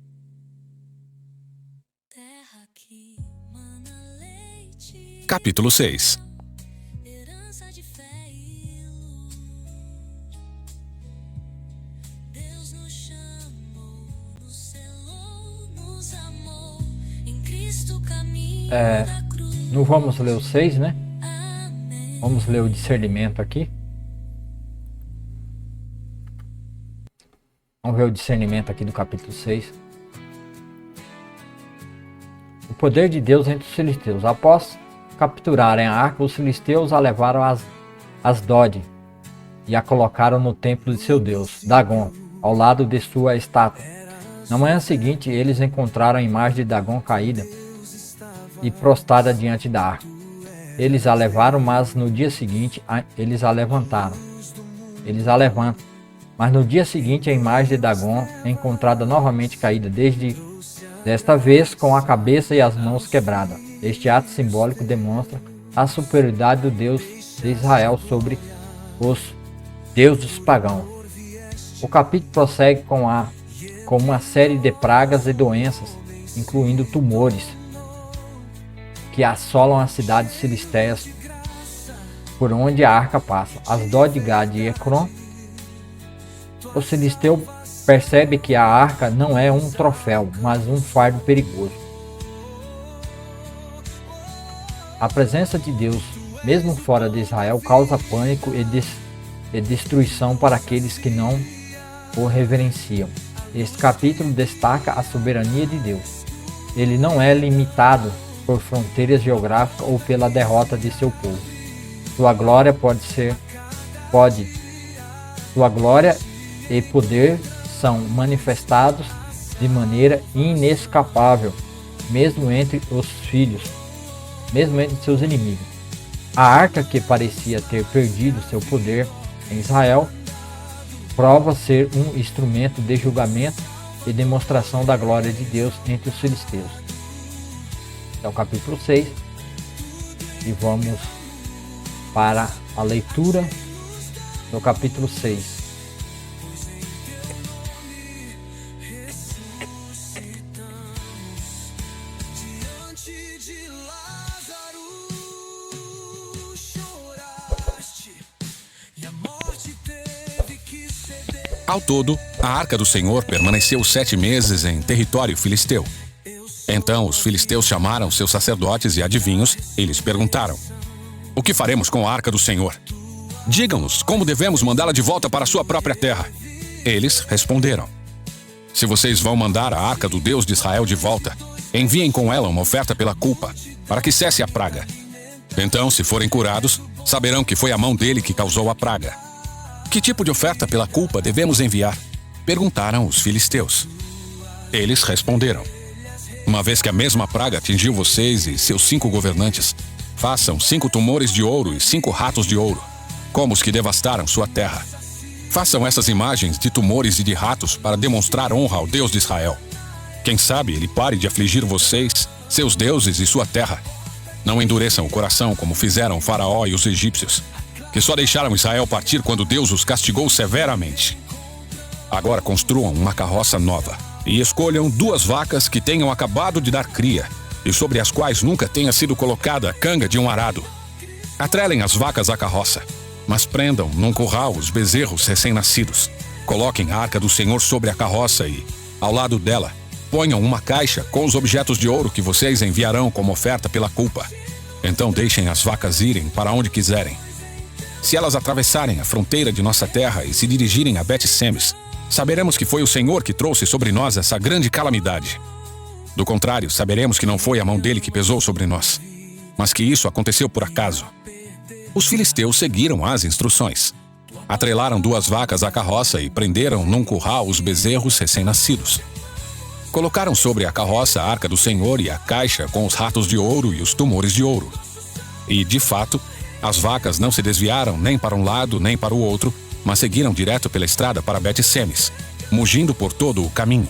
Capítulo 6.
Não vamos ler o 6, né? Vamos ler o discernimento aqui. Vamos ver o discernimento aqui do capítulo 6. O poder de Deus entre os filisteus. Após capturarem a arca, os filisteus a levaram a Asdod e a colocaram no templo de seu Deus, Dagom, ao lado de sua estátua. Na manhã seguinte, eles encontraram a imagem de Dagom caída e prostrada diante da arca. Eles a levaram, mas no dia seguinte eles a levantam. Mas no dia seguinte a imagem de Dagom é encontrada novamente caída, desta vez com a cabeça e as mãos quebradas. Este ato simbólico demonstra a superioridade do Deus de Israel sobre os deuses pagãos. O capítulo prossegue com uma série de pragas e doenças, incluindo tumores, que assolam as cidades filisteias por onde a arca passa. Asdod, Gad e Ecrom. O filisteu percebe que a arca não é um troféu, mas um fardo perigoso. A presença de Deus, mesmo fora de Israel, causa pânico e destruição para aqueles que não o reverenciam. Este capítulo destaca a soberania de Deus. Ele não é limitado por fronteiras geográficas ou pela derrota de seu povo. Sua glória Sua glória e poder são manifestados de maneira inescapável, mesmo entre seus inimigos. A arca, que parecia ter perdido seu poder em Israel, prova ser um instrumento de julgamento e demonstração da glória de Deus entre os filisteus. É o capítulo 6 e vamos para a leitura do capítulo 6.
Diante de Lázaro choraste,
Ao todo, a arca do Senhor permaneceu 7 meses em território filisteu. Então os filisteus chamaram seus sacerdotes e adivinhos e lhes perguntaram: o que faremos com a arca do Senhor? Digam-nos como devemos mandá-la de volta para sua própria terra. Eles responderam: se vocês vão mandar a arca do Deus de Israel de volta, enviem com ela uma oferta pela culpa, para que cesse a praga. Então, se forem curados, saberão que foi a mão dele que causou a praga. Que tipo de oferta pela culpa devemos enviar? Perguntaram os filisteus. Eles responderam: uma vez que a mesma praga atingiu vocês e seus 5 governantes, façam 5 tumores de ouro e 5 ratos de ouro, como os que devastaram sua terra. Façam essas imagens de tumores e de ratos para demonstrar honra ao Deus de Israel. Quem sabe ele pare de afligir vocês, seus deuses e sua terra. Não endureçam o coração como fizeram o faraó e os egípcios, que só deixaram Israel partir quando Deus os castigou severamente. Agora construam uma carroça nova e escolham 2 vacas que tenham acabado de dar cria e sobre as quais nunca tenha sido colocada a canga de um arado. Atrelem as vacas à carroça, mas prendam num curral os bezerros recém-nascidos. Coloquem a arca do Senhor sobre a carroça e, ao lado dela, ponham uma caixa com os objetos de ouro que vocês enviarão como oferta pela culpa. Então deixem as vacas irem para onde quiserem. Se elas atravessarem a fronteira de nossa terra e se dirigirem a Bet-Semes, saberemos que foi o Senhor que trouxe sobre nós essa grande calamidade. Do contrário, saberemos que não foi a mão dele que pesou sobre nós, mas que isso aconteceu por acaso. Os filisteus seguiram as instruções. Atrelaram 2 vacas à carroça e prenderam num curral os bezerros recém-nascidos. Colocaram sobre a carroça a arca do Senhor e a caixa com os ratos de ouro e os tumores de ouro. E, de fato, as vacas não se desviaram nem para um lado nem para o outro, mas seguiram direto pela estrada para Bet-Semes, mugindo por todo o caminho.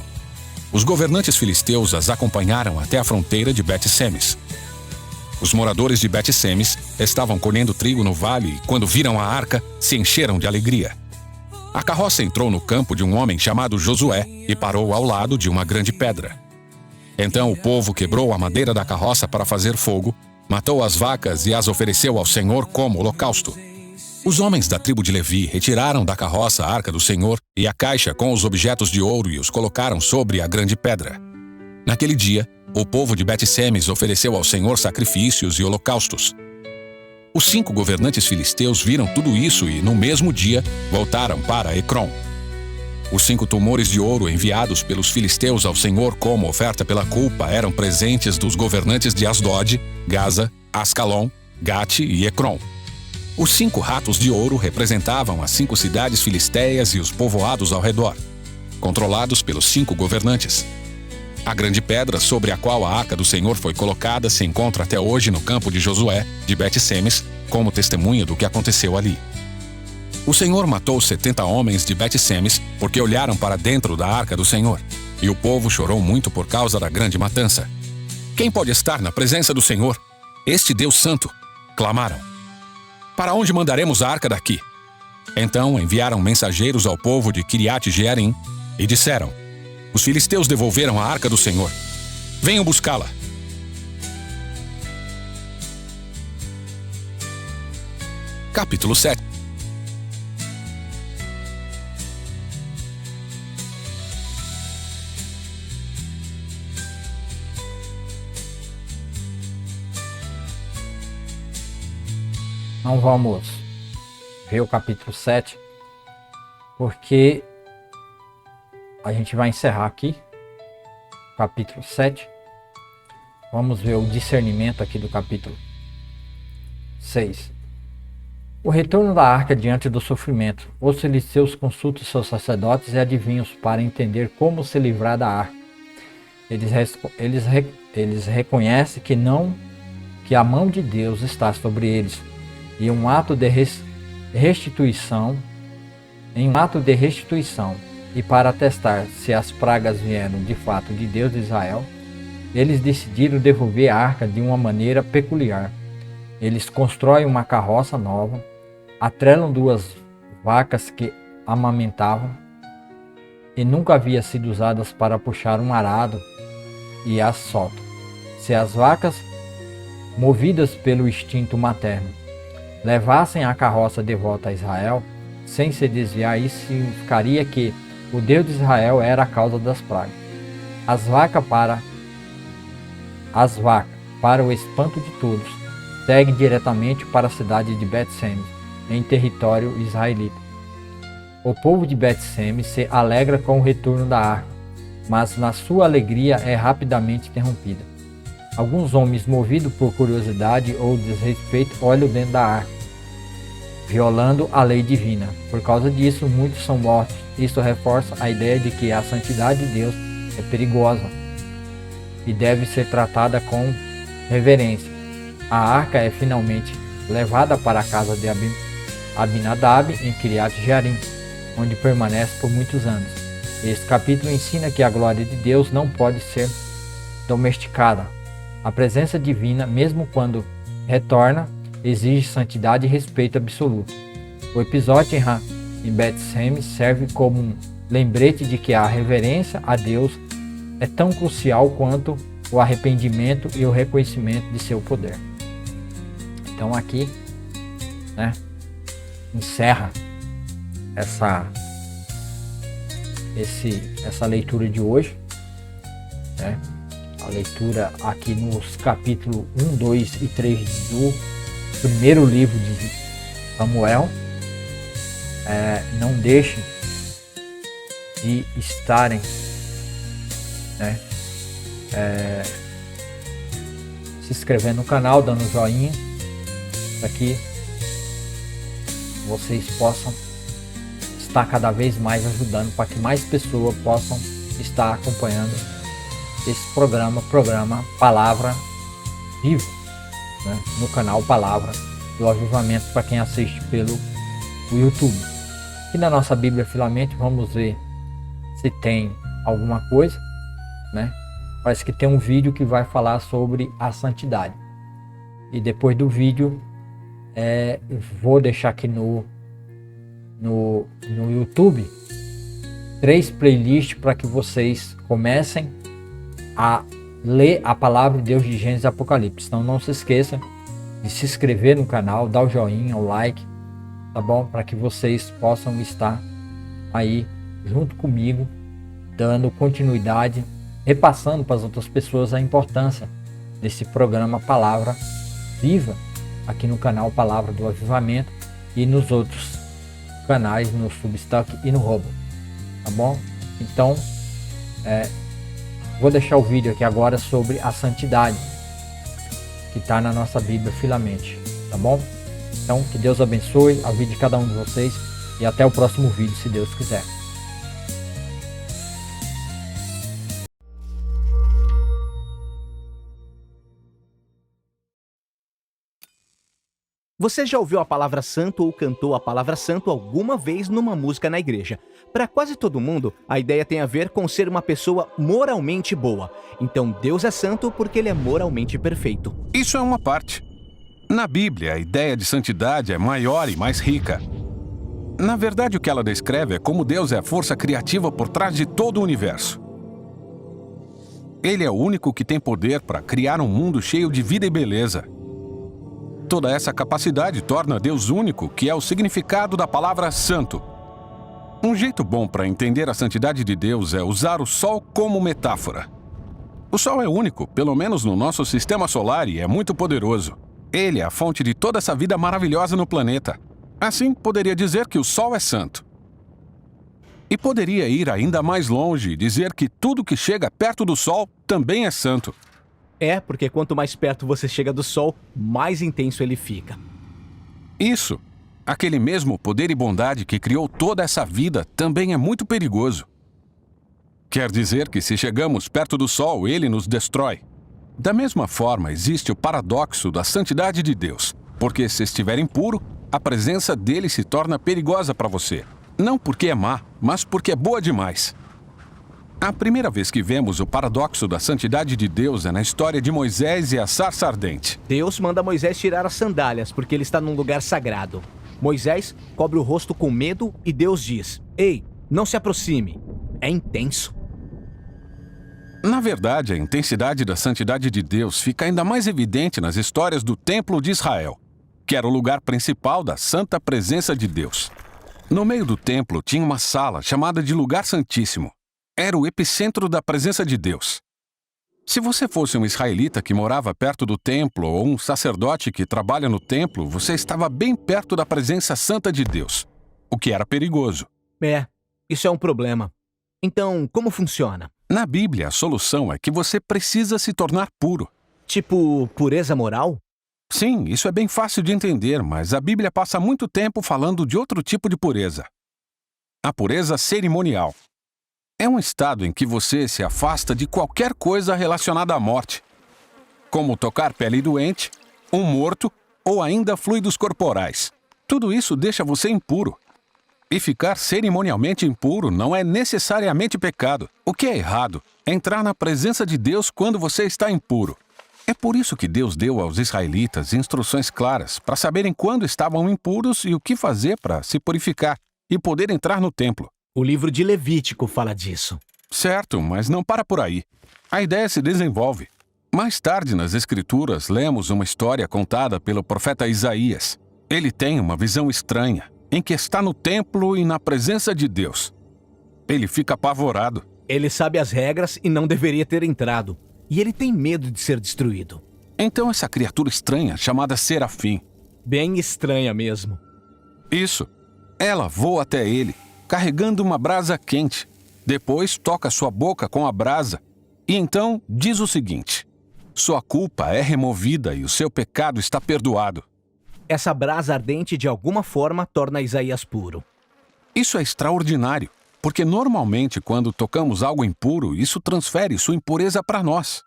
Os governantes filisteus as acompanharam até a fronteira de Bet-Semes. Os moradores de Bet-Semes estavam colhendo trigo no vale e, quando viram a arca, se encheram de alegria. A carroça entrou no campo de um homem chamado Josué e parou ao lado de uma grande pedra. Então o povo quebrou a madeira da carroça para fazer fogo, matou as vacas e as ofereceu ao Senhor como holocausto. Os homens da tribo de Levi retiraram da carroça a arca do Senhor e a caixa com os objetos de ouro e os colocaram sobre a grande pedra. Naquele dia, o povo de Bet-Semes ofereceu ao Senhor sacrifícios e holocaustos. Os 5 governantes filisteus viram tudo isso e, no mesmo dia, voltaram para Ecrom. Os 5 tumores de ouro enviados pelos filisteus ao Senhor como oferta pela culpa eram presentes dos governantes de Asdod, Gaza, Ascalon, Gate e Ecrom. Os 5 ratos de ouro representavam as 5 cidades filisteias e os povoados ao redor, controlados pelos 5 governantes. A grande pedra sobre a qual a arca do Senhor foi colocada se encontra até hoje no campo de Josué, de Bet-Semes, como testemunha do que aconteceu ali. O Senhor matou 70 homens de Bet-Semes porque olharam para dentro da arca do Senhor, e o povo chorou muito por causa da grande matança. Quem pode estar na presença do Senhor? Este Deus Santo, clamaram. Para onde mandaremos a arca daqui? Então enviaram mensageiros ao povo de Kiriat-Jearim e disseram: os filisteus devolveram a arca do Senhor. Venham buscá-la. Capítulo 7.
Então vamos ver o capítulo 7, porque a gente vai encerrar aqui capítulo 7. Vamos ver o discernimento aqui do capítulo 6. O retorno da arca diante do sofrimento. Os filisteus consultam seus sacerdotes e adivinhos para entender como se livrar da arca. Eles reconhecem que a mão de Deus está sobre eles. E um ato de restituição, e para testar se as pragas vieram de fato de Deus de Israel, eles decidiram devolver a arca de uma maneira peculiar. Eles constroem uma carroça nova, atrelam 2 vacas que amamentavam e nunca havia sido usadas para puxar um arado e as soltam. Se as vacas, movidas pelo instinto materno, levassem a carroça de volta a Israel, sem se desviar, isso significaria que o Deus de Israel era a causa das pragas. As vacas, para o espanto de todos, seguem diretamente para a cidade de Bet-Semes, em território israelita. O povo de Bet-Semes se alegra com o retorno da arca, mas na sua alegria é rapidamente interrompida. Alguns homens, movidos por curiosidade ou desrespeito, olham dentro da arca, violando a lei divina. Por causa disso, muitos são mortos. Isso reforça a ideia de que a santidade de Deus é perigosa e deve ser tratada com reverência. A arca é finalmente levada para a casa de Abinadab em Kiriat Jearim, onde permanece por muitos anos. Este capítulo ensina que a glória de Deus não pode ser domesticada. A presença divina, mesmo quando retorna, exige santidade e respeito absoluto. O episódio em Bet-Semes serve como um lembrete de que a reverência a Deus é tão crucial quanto o arrependimento e o reconhecimento de seu poder. Então aqui, encerra essa leitura de hoje, a leitura aqui nos capítulos 1, 2 e 3 do primeiro livro de Samuel. Não deixem de estarem se inscrevendo no canal, dando um joinha, para que vocês possam estar cada vez mais ajudando, para que mais pessoas possam estar acompanhando esse programa Palavra Viva, no canal Palavra do Avivamento, para quem assiste pelo YouTube. Aqui na nossa Bíblia Filamente, vamos ver se tem alguma coisa, Parece que tem um vídeo que vai falar sobre a santidade. E depois do vídeo, vou deixar aqui no YouTube 3 playlists para que vocês comecem a ler a palavra de Deus de Gênesis e Apocalipse. Então não se esqueça de se inscrever no canal, dar o joinha, o like, tá bom? Para que vocês possam estar aí junto comigo, dando continuidade, repassando para as outras pessoas a importância desse programa Palavra Viva, aqui no canal Palavra do Avivamento e nos outros canais, no Substack e no Robo, tá bom? Então, vou deixar o vídeo aqui agora sobre a santidade, que está na nossa Bíblia Filamente, tá bom? Então, que Deus abençoe a vida de cada um de vocês e até o próximo vídeo, se Deus quiser.
Você já ouviu a palavra santo ou cantou a palavra santo alguma vez numa música na igreja? Para quase todo mundo, a ideia tem a ver com ser uma pessoa moralmente boa. Então Deus é santo porque ele é moralmente perfeito.
Isso é uma parte. Na Bíblia, a ideia de santidade é maior e mais rica. Na verdade, o que ela descreve é como Deus é a força criativa por trás de todo o universo. Ele é o único que tem poder para criar um mundo cheio de vida e beleza. Toda essa capacidade torna Deus único, que é o significado da palavra santo. Um jeito bom para entender a santidade de Deus é usar o Sol como metáfora. O Sol é único, pelo menos no nosso sistema solar, e é muito poderoso. Ele é a fonte de toda essa vida maravilhosa no planeta. Assim, poderia dizer que o Sol é santo. E poderia ir ainda mais longe e dizer que tudo que chega perto do Sol também é santo.
Porque quanto mais perto você chega do Sol, mais intenso ele fica.
Isso. Aquele mesmo poder e bondade que criou toda essa vida também é muito perigoso. Quer dizer que se chegamos perto do Sol, ele nos destrói. Da mesma forma, existe o paradoxo da santidade de Deus. Porque se estiver impuro, a presença dele se torna perigosa para você. Não porque é má, mas porque é boa demais. A primeira vez que vemos o paradoxo da santidade de Deus é na história de Moisés e a sarça ardente.
Deus manda Moisés tirar as sandálias porque ele está num lugar sagrado. Moisés cobre o rosto com medo e Deus diz: "Ei, não se aproxime." É intenso.
Na verdade, a intensidade da santidade de Deus fica ainda mais evidente nas histórias do Templo de Israel, que era o lugar principal da santa presença de Deus. No meio do templo tinha uma sala chamada de Lugar Santíssimo. Era o epicentro da presença de Deus. Se você fosse um israelita que morava perto do templo ou um sacerdote que trabalha no templo, você estava bem perto da presença santa de Deus, o que era perigoso.
Isso é um problema. Então, como funciona?
Na Bíblia, a solução é que você precisa se tornar puro.
Tipo, pureza moral?
Sim, isso é bem fácil de entender, mas a Bíblia passa muito tempo falando de outro tipo de pureza. A pureza cerimonial. É um estado em que você se afasta de qualquer coisa relacionada à morte, como tocar pele doente, um morto ou ainda fluidos corporais. Tudo isso deixa você impuro. E ficar cerimonialmente impuro não é necessariamente pecado. O que é errado é entrar na presença de Deus quando você está impuro. É por isso que Deus deu aos israelitas instruções claras para saberem quando estavam impuros e o que fazer para se purificar e poder entrar no templo.
O livro de Levítico fala disso.
Certo, mas não para por aí. A ideia se desenvolve. Mais tarde nas Escrituras, lemos uma história contada pelo profeta Isaías. Ele tem uma visão estranha, em que está no templo e na presença de Deus. Ele fica apavorado.
Ele sabe as regras e não deveria ter entrado. E ele tem medo de ser destruído.
Então essa criatura estranha, chamada Serafim.
Bem estranha mesmo.
Isso. Ela voa até ele, carregando uma brasa quente. Depois toca sua boca com a brasa. E então diz o seguinte: sua culpa é removida e o seu pecado está perdoado.
Essa brasa ardente de alguma forma torna Isaías puro.
Isso é extraordinário, porque normalmente quando tocamos algo impuro, isso transfere sua impureza para nós.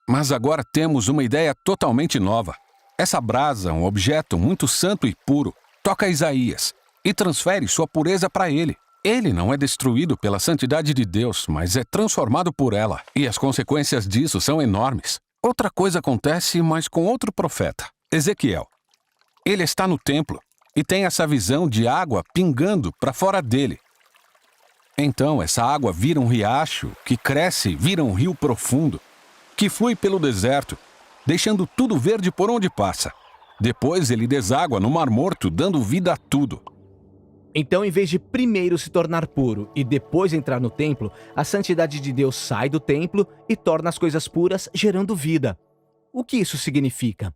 Mas agora temos uma ideia totalmente nova. Essa brasa, um objeto muito santo e puro, toca Isaías e transfere sua pureza para ele. Ele não é destruído pela santidade de Deus, mas é transformado por ela. E as consequências disso são enormes. Outra coisa acontece, mas com outro profeta, Ezequiel. Ele está no templo e tem essa visão de água pingando para fora dele. Então essa água vira um riacho, que cresce e vira um rio profundo, que flui pelo deserto, deixando tudo verde por onde passa. Depois ele deságua no Mar Morto, dando vida a tudo.
Então, em vez de primeiro se tornar puro e depois entrar no templo, a santidade de Deus sai do templo e torna as coisas puras, gerando vida. O que isso significa?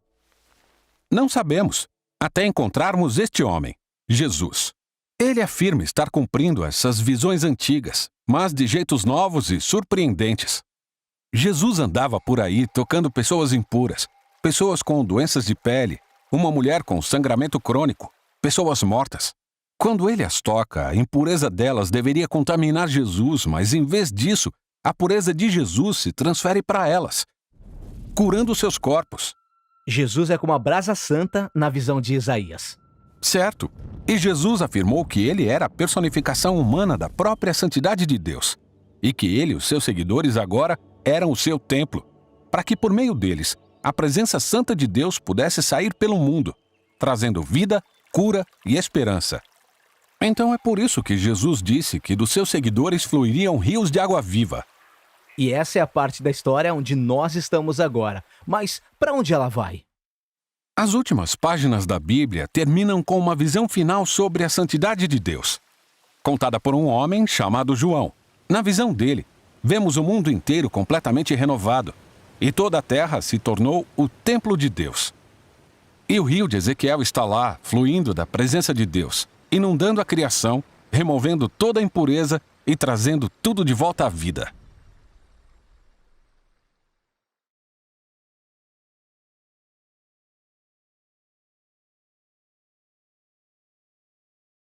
Não sabemos, até encontrarmos este homem, Jesus. Ele afirma estar cumprindo essas visões antigas, mas de jeitos novos e surpreendentes. Jesus andava por aí tocando pessoas impuras, pessoas com doenças de pele, uma mulher com sangramento crônico, pessoas mortas. Quando ele as toca, a impureza delas deveria contaminar Jesus, mas em vez disso, a pureza de Jesus se transfere para elas, curando seus corpos.
Jesus é como a brasa santa na visão de Isaías.
Certo. E Jesus afirmou que ele era a personificação humana da própria santidade de Deus, e que ele e os seus seguidores agora eram o seu templo, para que por meio deles, a presença santa de Deus pudesse sair pelo mundo, trazendo vida, cura e esperança. Então é por isso que Jesus disse que dos seus seguidores fluiriam rios de água viva.
E essa é a parte da história onde nós estamos agora. Mas para onde ela vai?
As últimas páginas da Bíblia terminam com uma visão final sobre a santidade de Deus, contada por um homem chamado João. Na visão dele, vemos o mundo inteiro completamente renovado, e toda a terra se tornou o templo de Deus. E o rio de Ezequiel está lá, fluindo da presença de Deus, inundando a criação, removendo toda a impureza e trazendo tudo de volta à vida.